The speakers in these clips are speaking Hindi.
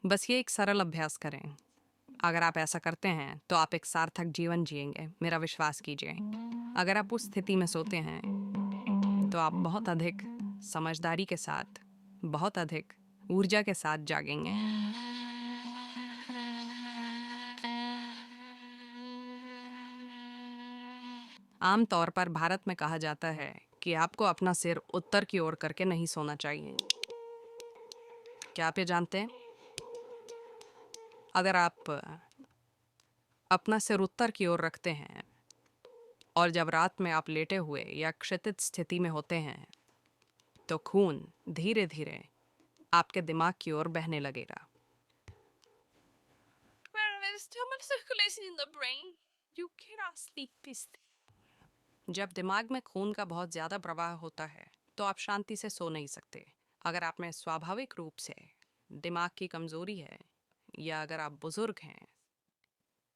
बस ये एक सरल अभ्यास करें। अगर आप ऐसा करते हैं तो आप एक सार्थक जीवन जिएंगे, मेरा विश्वास कीजिए। अगर आप उस स्थिति में सोते हैं तो आप बहुत अधिक समझदारी के साथ, बहुत अधिक ऊर्जा के साथ जागेंगे। आमतौर पर भारत में कहा जाता है कि आपको अपना सिर उत्तर की ओर करके नहीं सोना चाहिए। क्या आप ये जानते हैं? अगर आप अपना सिर उत्तर की ओर रखते हैं और जब रात में आप लेटे हुए या क्षितिज स्थिति में होते हैं तो खून धीरे धीरे आपके दिमाग की ओर बहने लगेगा। Where is too much circulation in the brain? You cannot sleep peacefully. जब दिमाग में खून का बहुत ज़्यादा प्रवाह होता है तो आप शांति से सो नहीं सकते। अगर आप में स्वाभाविक रूप से दिमाग की कमज़ोरी है या अगर आप बुज़ुर्ग हैं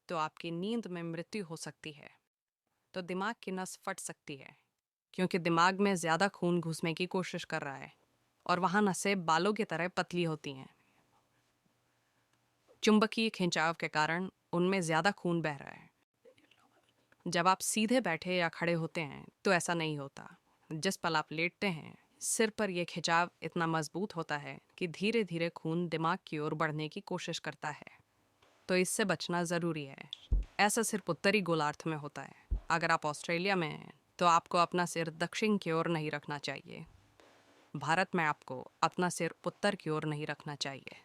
तो आपकी नींद में मृत्यु हो सकती है। तो दिमाग की नस फट सकती है क्योंकि दिमाग में ज़्यादा खून घुसने की कोशिश कर रहा है और वहाँ नसें बालों की तरह पतली होती हैं। चुंबकीय खिंचाव के कारण उनमें ज़्यादा खून बह रहा है। जब आप सीधे बैठे या खड़े होते हैं तो ऐसा नहीं होता। जिस पल आप लेटते हैं सिर पर यह खिंचाव इतना मजबूत होता है कि धीरे धीरे खून दिमाग की ओर बढ़ने की कोशिश करता है। तो इससे बचना ज़रूरी है। ऐसा सिर्फ उत्तरी गोलार्ध में होता है। अगर आप ऑस्ट्रेलिया में हैं तो आपको अपना सिर दक्षिण की ओर नहीं रखना चाहिए। भारत में आपको अपना सिर उत्तर की ओर नहीं रखना चाहिए।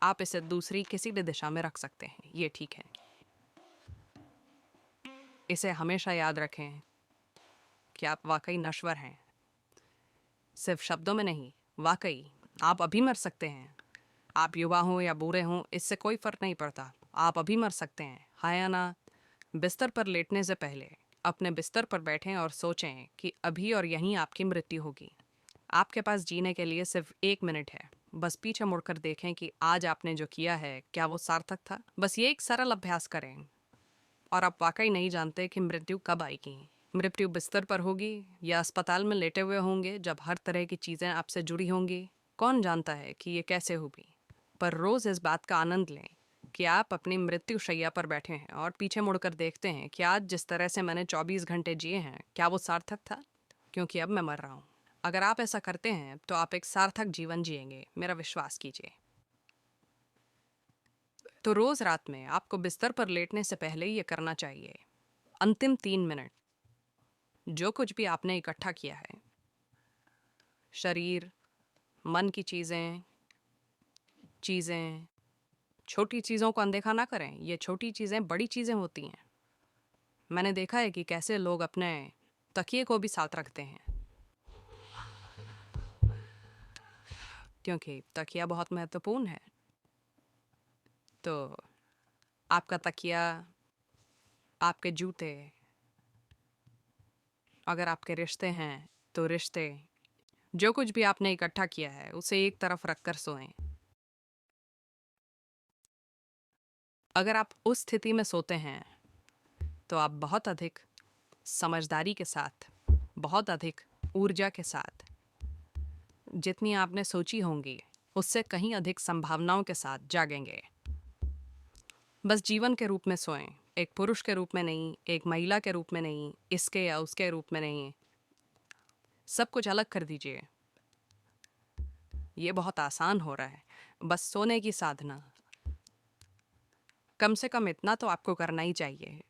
आप इसे दूसरी किसी भी दिशा में रख सकते हैं, ये ठीक है। इसे हमेशा याद रखें कि आप वाकई नश्वर हैं, सिर्फ शब्दों में नहीं, वाकई आप अभी मर सकते हैं। आप युवा हों या बूढ़े हों, इससे कोई फर्क नहीं पड़ता। आप अभी मर सकते हैं, हाँ या ना। बिस्तर पर लेटने से पहले अपने बिस्तर पर बैठें और सोचें कि अभी और यहीं आपकी मृत्यु होगी। आपके पास जीने के लिए सिर्फ 1 मिनट है। बस पीछे मुड़कर देखें कि आज आपने जो किया है क्या वो सार्थक था। बस ये एक सरल अभ्यास करें और आप वाकई नहीं जानते कि मृत्यु कब आएगी। मृत्यु बिस्तर पर होगी या अस्पताल में लेटे हुए होंगे जब हर तरह की चीज़ें आपसे जुड़ी होंगी। कौन जानता है कि ये कैसे होगी। पर रोज़ इस बात का आनंद लें कि आप अपनी मृत्यु शैया पर बैठे हैं और पीछे मुड़कर देखते हैं कि आज जिस तरह से मैंने 24 घंटे जिए हैं क्या वो सार्थक था, क्योंकि अब मैं मर रहा हूँ। अगर आप ऐसा करते हैं तो आप एक सार्थक जीवन जिएंगे, मेरा विश्वास कीजिए। तो रोज़ रात में आपको बिस्तर पर लेटने से पहले ये करना चाहिए। अंतिम 3 मिनट जो कुछ भी आपने इकट्ठा किया है, शरीर, मन की चीज़ें, छोटी चीज़ों को अनदेखा ना करें। ये छोटी चीज़ें बड़ी चीज़ें होती हैं। मैंने देखा है कि कैसे लोग अपने तकिए को भी साथ रखते हैं, क्योंकि तकिया बहुत महत्वपूर्ण है। तो आपका तकिया, आपके जूते, अगर आपके रिश्ते हैं तो रिश्ते, जो कुछ भी आपने इकट्ठा किया है उसे एक तरफ रखकर सोएं। अगर आप उस स्थिति में सोते हैं तो आप बहुत अधिक समझदारी के साथ, बहुत अधिक ऊर्जा के साथ, जितनी आपने सोची होंगी उससे कहीं अधिक संभावनाओं के साथ जागेंगे। बस जीवन के रूप में सोएं, एक पुरुष के रूप में नहीं, एक महिला के रूप में नहीं, इसके या उसके रूप में नहीं। सब कुछ अलग कर दीजिए। ये बहुत आसान हो रहा है, बस सोने की साधना। कम से कम इतना तो आपको करना ही चाहिए।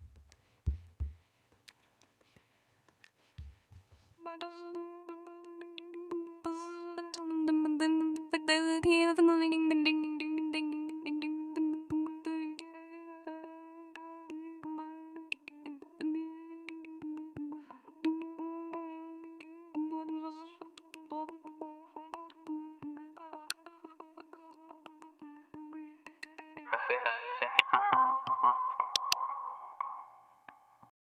Gracias.